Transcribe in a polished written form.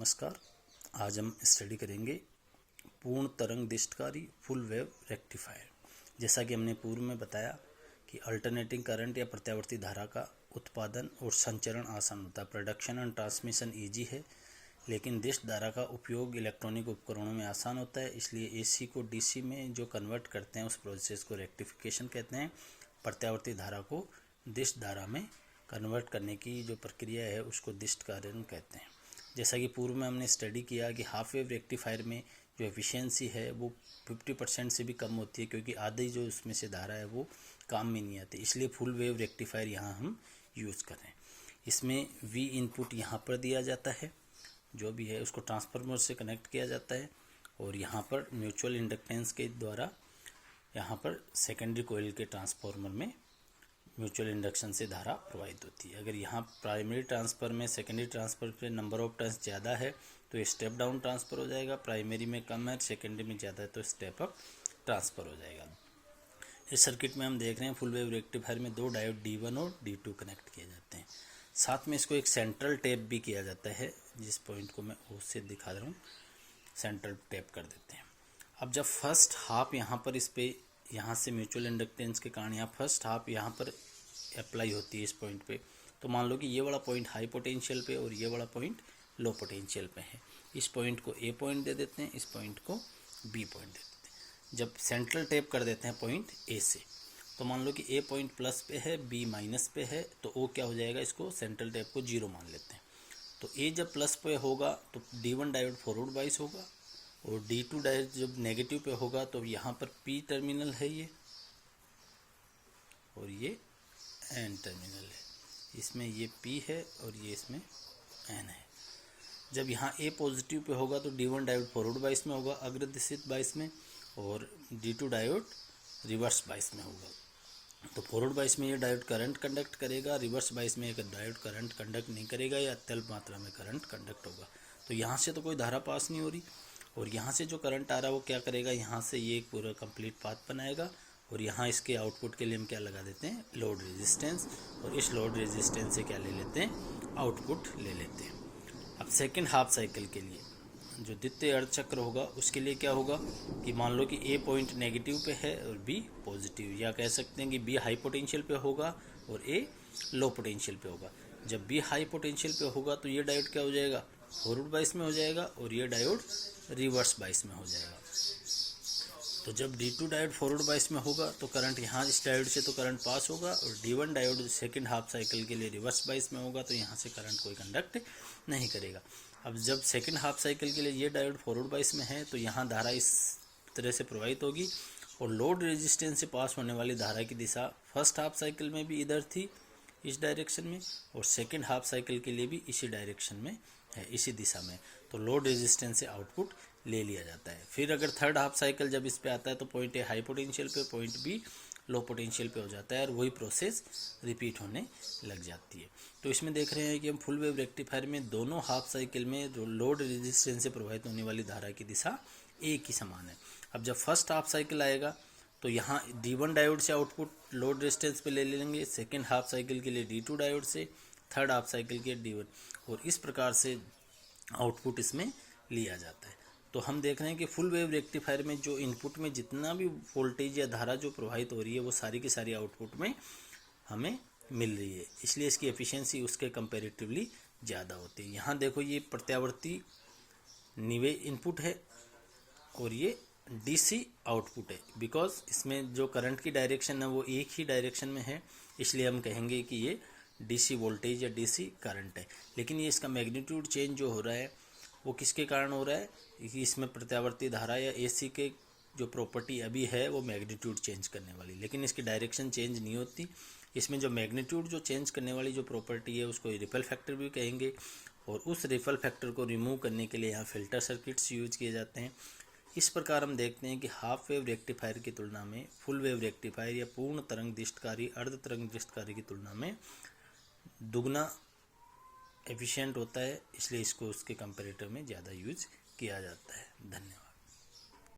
नमस्कार। आज हम स्टडी करेंगे पूर्ण तरंग दिष्टकारी फुल वेव रेक्टिफायर। जैसा कि हमने पूर्व में बताया कि अल्टरनेटिंग करंट या प्रत्यावर्ती धारा का उत्पादन और संचरण आसान होता है, प्रोडक्शन एंड ट्रांसमिशन इजी है, लेकिन दिष्ट धारा का उपयोग इलेक्ट्रॉनिक उपकरणों में आसान होता है। इसलिए एसी को डीसी में जो कन्वर्ट करते हैं उस प्रोसेस को रेक्टिफिकेशन कहते हैं। प्रत्यावर्ती धारा को दिष्ट धारा में कन्वर्ट करने की जो प्रक्रिया है उसको दिष्ट कारण कहते हैं। जैसा कि पूर्व में हमने स्टडी किया कि हाफ वेव रेक्टिफायर में जो एफिशिएंसी है वो 50% से भी कम होती है, क्योंकि आधी जो उसमें से धारा है वो काम में नहीं आती। इसलिए फुल वेव रेक्टिफायर यहाँ हम यूज़ कर रहे हैं। इसमें वी इनपुट यहाँ पर दिया जाता है, जो भी है उसको ट्रांसफार्मर से कनेक्ट किया जाता है, और यहाँ पर म्यूचुअल इंडक्टेंस के द्वारा यहाँ पर सेकेंडरी कोयल के ट्रांसफार्मर में म्यूचुअल इंडक्शन से धारा प्रवाहित होती है। अगर यहाँ प्राइमरी ट्रांसफ़र में सेकेंडरी ट्रांसफ़र पे नंबर ऑफ टर्न्स ज़्यादा है तो ये स्टेप डाउन ट्रांसफ़र हो जाएगा, प्राइमरी में कम है सेकेंडरी में ज़्यादा है तो स्टेप अप ट्रांसफ़र हो जाएगा। इस सर्किट में हम देख रहे हैं फुल वेव रेक्टिफायर में दो डायोड D1 और D2 कनेक्ट किए जाते हैं। साथ में इसको एक सेंट्रल टेप भी किया जाता है, जिस पॉइंट को मैं उससे दिखा रहा हूँ, सेंट्रल टेप कर देते हैं। अब जब फर्स्ट हाफ यहाँ पर इस पर यहाँ से म्यूचुअल इंडक्टेंस के कारण यहाँ फर्स्ट हाफ यहाँ पर अप्लाई होती है इस पॉइंट पे, तो मान लो कि ये वाला पॉइंट हाई पोटेंशियल पे और ये वाला पॉइंट लो पोटेंशियल पे है। इस पॉइंट को ए पॉइंट दे देते हैं, इस पॉइंट को बी पॉइंट दे देते हैं। जब सेंट्रल टेप कर देते हैं पॉइंट ए से, तो मान लो कि ए पॉइंट प्लस पे है, बी माइनस पे है, तो ओ क्या हो जाएगा, इसको सेंट्रल टेप को 0 मान लेते हैं। तो ए जब प्लस पे होगा तो D1 डायोड फॉरवर्ड बाइस होगा, और D2 डायोड जब नेगेटिव पे होगा तो यहाँ पर पी टर्मिनल है ये, और ये एन टर्मिनल है, इसमें ये P है और ये इसमें N है। जब यहाँ A पॉजिटिव पे होगा तो D1 डायोड फॉरवर्ड बाइस में होगा, अग्रदिशित बाइस में, और D2 डायोड रिवर्स बाइस में होगा। तो फॉरवर्ड बाइस में ये डायोड करंट कंडक्ट करेगा, रिवर्स बाइस में एक डायोड करंट कंडक्ट नहीं करेगा या अत्यल्प मात्रा में करंट कंडक्ट होगा। तो यहाँ से तो कोई धारा पास नहीं हो रही, और यहाँ से जो करंट आ रहा है वो क्या करेगा, यहाँ से ये एक पूरा कंप्लीट पाथ बनाएगा, और यहाँ इसके आउटपुट के लिए हम क्या लगा देते हैं, लोड रेजिस्टेंस, और इस लोड रेजिस्टेंस से क्या ले लेते हैं, आउटपुट ले लेते हैं। अब सेकंड हाफ साइकिल के लिए जो द्वितीय अर्धचक्र होगा उसके लिए क्या होगा कि मान लो कि ए पॉइंट नेगेटिव पे है और बी पॉजिटिव, या कह सकते हैं कि बी हाई पोटेंशियल पे होगा और ए लो पोटेंशियल पे होगा। जब बी हाई पोटेंशियल पे होगा तो ये डायोड क्या हो जाएगा, फॉरवर्ड बाइस में हो जाएगा, और ये डायोड रिवर्स बाइस में हो जाएगा। तो जब D2 डायोड फॉरवर्ड बाइस में होगा तो करंट यहाँ इस डायोड से तो करंट पास होगा, और D1 diode second half cycle के लिए रिवर्स बाइस में होगा तो यहाँ से करंट कोई कंडक्ट नहीं करेगा। अब जब सेकंड हाफ साइकिल के लिए ये डायोड फॉरवर्ड बाइस में है तो यहाँ धारा इस तरह से प्रवाहित होगी, और लोड रेजिस्टेंस से पास होने वाली धारा की दिशा फर्स्ट हाफ साइकिल में भी इधर थी इस डायरेक्शन में, और सेकेंड हाफ साइकिल के लिए भी इसी डायरेक्शन में है, इसी दिशा में। तो लोड रेजिस्टेंस से आउटपुट ले लिया जाता है। फिर अगर थर्ड हाफ साइकिल जब इस पे आता है तो पॉइंट ए हाई पोटेंशियल पे, पॉइंट बी लो पोटेंशियल पे हो जाता है, और वही प्रोसेस रिपीट होने लग जाती है। तो इसमें देख रहे हैं कि हम फुल वेव रेक्टिफायर में दोनों हाफ साइकिल में लोड रेजिस्टेंस से प्रभावित होने वाली धारा की दिशा एक ही समान है। अब जब फर्स्ट हाफ साइकिल आएगा तो यहाँ D1 डायोड से आउटपुट लोड रेजिस्टेंस पे ले लेंगे, सेकेंड हाफ साइकिल के लिए D2 डायोड से, थर्ड हाफ साइकिल के D1, और इस प्रकार से आउटपुट इसमें लिया जाता है। तो हम देख रहे हैं कि फुल वेव रेक्टिफायर में जो इनपुट में जितना भी वोल्टेज या धारा जो प्रवाहित हो रही है वो सारी की सारी आउटपुट में हमें मिल रही है, इसलिए इसकी एफिशिएंसी उसके कंपैरेटिवली ज़्यादा होती है। यहाँ देखो ये प्रत्यावर्ती निवे इनपुट है और ये DC आउटपुट है, बिकॉज इसमें जो करंट की डायरेक्शन है वो एक ही डायरेक्शन में है, इसलिए हम कहेंगे कि ये DC वोल्टेज या DC करंट है। लेकिन ये इसका मैग्नीट्यूड चेंज जो हो रहा है वो किसके कारण हो रहा है, कि इसमें प्रत्यावर्ती धारा या AC के जो प्रॉपर्टी अभी है वो मैग्नीट्यूड चेंज करने वाली, लेकिन इसकी डायरेक्शन चेंज नहीं होती। इसमें जो मैग्नीट्यूड जो चेंज करने वाली जो प्रॉपर्टी है उसको रिपल फैक्टर भी कहेंगे, और उस रिपल फैक्टर को रिमूव करने के लिए यहाँ फिल्टर सर्किट्स यूज किए जाते हैं। इस प्रकार हम देखते हैं कि हाफ वेव रेक्टिफायर की तुलना में फुल वेव रेक्टिफायर या पूर्ण तरंग दिष्टकारी अर्ध तरंग दिष्टकारी की तुलना में दुगना एफिशिएंट होता है, इसलिए इसको उसके कंपैरेटर में ज़्यादा यूज किया जाता है। धन्यवाद।